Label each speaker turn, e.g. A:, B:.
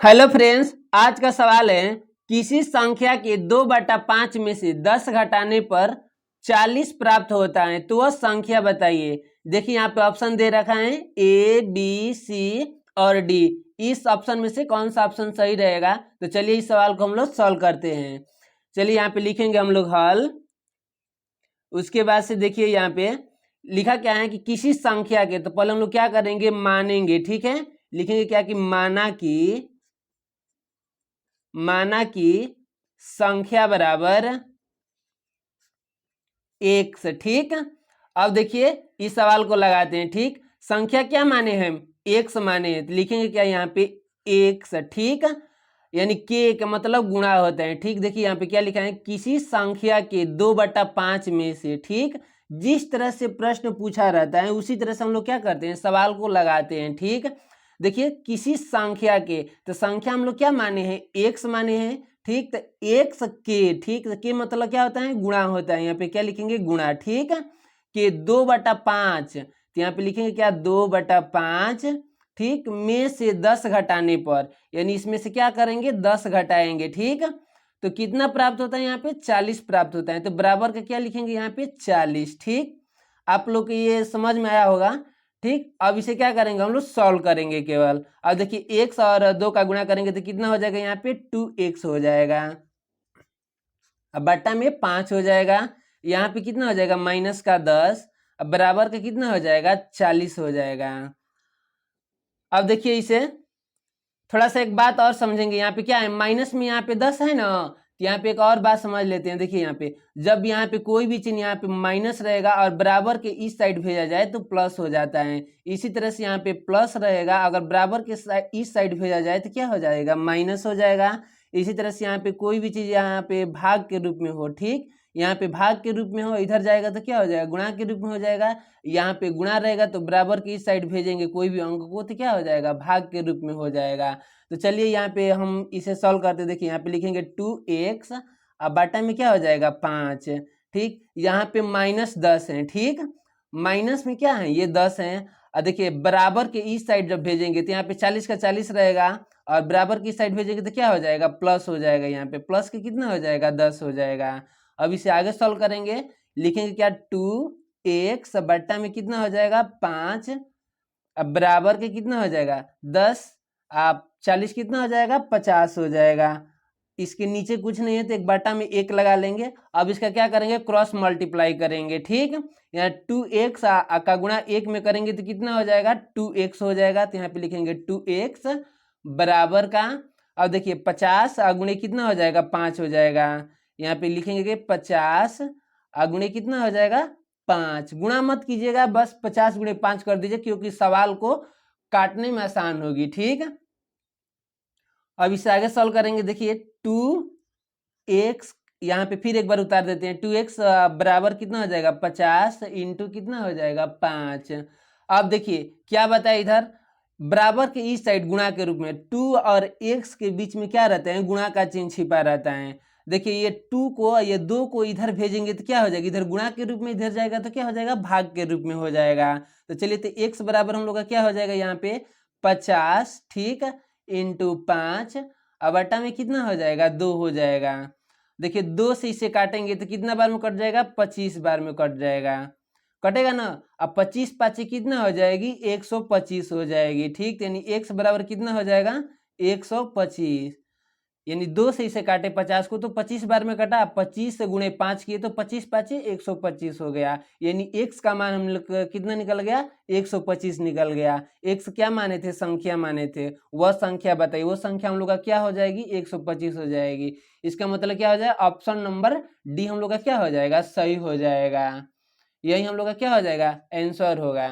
A: Hello friends, आज का सवाल है किसी संख्या के 2/5 में से 10 घटाने पर 40 प्राप्त होता है तो वह संख्या बताइए। देखिए यहाँ पे ऑप्शन दे रखा है ए बी सी और डी। इस ऑप्शन में से कौन सा ऑप्शन सही रहेगा? तो चलिए इस सवाल को हम लोग सॉल्व करते हैं। चलिए यहाँ पे लिखेंगे हम लोग हल। उसके बाद से देखिए यहाँ पे लिखा क्या है कि किसी संख्या के, तो पहले हम लोग क्या करेंगे, मानेंगे। ठीक है, लिखेंगे क्या कि माना कि संख्या बराबर एक से। ठीक, अब देखिए इस सवाल को लगाते हैं। ठीक, संख्या क्या माने हैं, एक से माने हैं, तो लिखेंगे क्या यहाँ पे एक से। ठीक, यानी के का मतलब गुणा होता है। ठीक, देखिए यहाँ पे क्या लिखा है, किसी संख्या के 2/5 में से। ठीक, जिस तरह से प्रश्न पूछा रहता है उसी तरह से हम लोग क्या करते हैं, सवाल को लगाते हैं। ठीक, देखिए किसी संख्या के, तो संख्या हम लोग क्या माने हैं, एक से माने हैं। ठीक, तो एक से के, ठीक, तो के मतलब क्या होता है, गुणा होता है। यहाँ पे क्या लिखेंगे, गुणा। ठीक, के 2/5, तो यहाँ पे लिखेंगे क्या, 2/5। ठीक, में से 10 घटाने पर, यानी इसमें से क्या करेंगे, 10 घटाएंगे। ठीक, तो कितना प्राप्त होता है, यहाँ पे 40 प्राप्त होता है। तो बराबर का क्या लिखेंगे, यहाँ पे 40। ठीक, आप लोग को ये समझ में आया होगा। ठीक, अब इसे क्या करेंगे, हम लोग सॉल्व करेंगे केवल। अब देखिए x और 2 का गुणा करेंगे तो कितना हो जाएगा, यहाँ पे 2x हो जाएगा। अब बट्टा में 5 हो जाएगा। यहाँ पे कितना हो जाएगा, माइनस का 10। अब बराबर का कितना हो जाएगा, 40 हो जाएगा। अब देखिए इसे थोड़ा सा एक बात और समझेंगे। यहाँ पे क्या है, माइनस में यहाँ पे 10 है ना, तो यहाँ पे एक और बात समझ लेते हैं। देखिए यहाँ पे जब यहाँ पे कोई भी चिन्ह यहाँ पे माइनस रहेगा और बराबर के इस साइड भेजा जाए तो प्लस हो जाता है। इसी तरह से यहाँ पे प्लस रहेगा, अगर बराबर के इस साइड भेजा जाए तो क्या हो जाएगा, माइनस हो जाएगा। इसी तरह से यहाँ पे कोई भी चीज यहाँ पे भाग के रूप में हो, ठीक, यहाँ पे भाग के रूप में हो, इधर जाएगा तो क्या हो जाएगा, गुणा के रूप में हो जाएगा। यहाँ पे गुणा रहेगा तो बराबर की इस साइड भेजेंगे कोई भी अंक को तो क्या हो जाएगा, भाग के रूप में हो जाएगा। तो चलिए यहाँ पे हम इसे सॉल्व करते, देखिए यहाँ पे लिखेंगे 2x, अब बटा में क्या हो जाएगा 5। ठीक, यहाँ पे -10 है। ठीक, माइनस में क्या है, ये 10 है। और देखिए बराबर के इस साइड जब भेजेंगे तो यहाँ पे 40 का 40 रहेगा, और बराबर की साइड भेजेंगे तो क्या हो जाएगा, प्लस हो जाएगा। यहाँ पे प्लस के कितना हो जाएगा, 10 हो जाएगा। अब इसे आगे सॉल्व करेंगे, लिखेंगे क्या 2x बट्टा में कितना हो जाएगा 5, अब बराबर के कितना हो जाएगा 10, आप 40 कितना हो जाएगा 50 हो जाएगा। इसके नीचे कुछ नहीं है तो एक बटा में 1 लगा लेंगे। अब इसका क्या करेंगे, क्रॉस मल्टीप्लाई करेंगे। ठीक, यहाँ 2x का गुणा 1 में करेंगे तो कितना हो जाएगा, 2x हो जाएगा। तो यहाँ पे लिखेंगे 2x बराबर का, अब देखिए 50 अगुणे कितना हो जाएगा 5 हो जाएगा। यहाँ पे लिखेंगे कि 50 अगुणे कितना हो जाएगा 5, गुणा मत कीजिएगा, बस 50 गुणे 5 कर दीजिए क्योंकि सवाल को काटने में आसान होगी। ठीक, अब इसे आगे सॉल्व करेंगे, देखिए 2x, यहाँ पे फिर एक बार उतार देते हैं, 2x बराबर कितना हो जाएगा 50 इंटू कितना हो जाएगा 5। अब देखिए क्या बताए, इधर बराबर के इस साइड गुणा के रूप में 2 और x के बीच में क्या रहता है, गुणा का चिन्ह छिपा रहता है। देखिए ये 2 को, ये 2 को इधर भेजेंगे तो क्या हो जाएगा, इधर गुणा के रूप में, इधर जाएगा तो क्या हो जाएगा, भाग के रूप में हो जाएगा। तो चलिए तो x बराबर हम लोग का क्या हो जाएगा, यहाँ पे 50, ठीक, इंटू 5, अब बटा में कितना हो जाएगा 2 हो जाएगा। देखिए 2 से इसे काटेंगे तो कितना बार में कट जाएगा, 25 बार में कट जाएगा, कटेगा ना। अब 25 पाँच कितना हो जाएगी, 125 हो जाएगी। ठीक, यानी x बराबर कितना हो जाएगा 125, यानी 2 से इसे काटे 50 को तो 25 बार में कटा, 25 से गुणे 5 किए तो 25 पाँच 125 हो गया। यानी x का मान हम लोग कितना निकल गया, 125 निकल गया। x क्या माने थे, संख्या माने थे, वह संख्या बताइए, वो संख्या हम लोग का क्या हो जाएगी, 125 हो जाएगी। इसका मतलब क्या हो जाएगा, ऑप्शन नंबर डी हम लोग का क्या हो जाएगा, सही हो जाएगा। यही हम लोग का क्या हो जाएगा, आंसर होगा।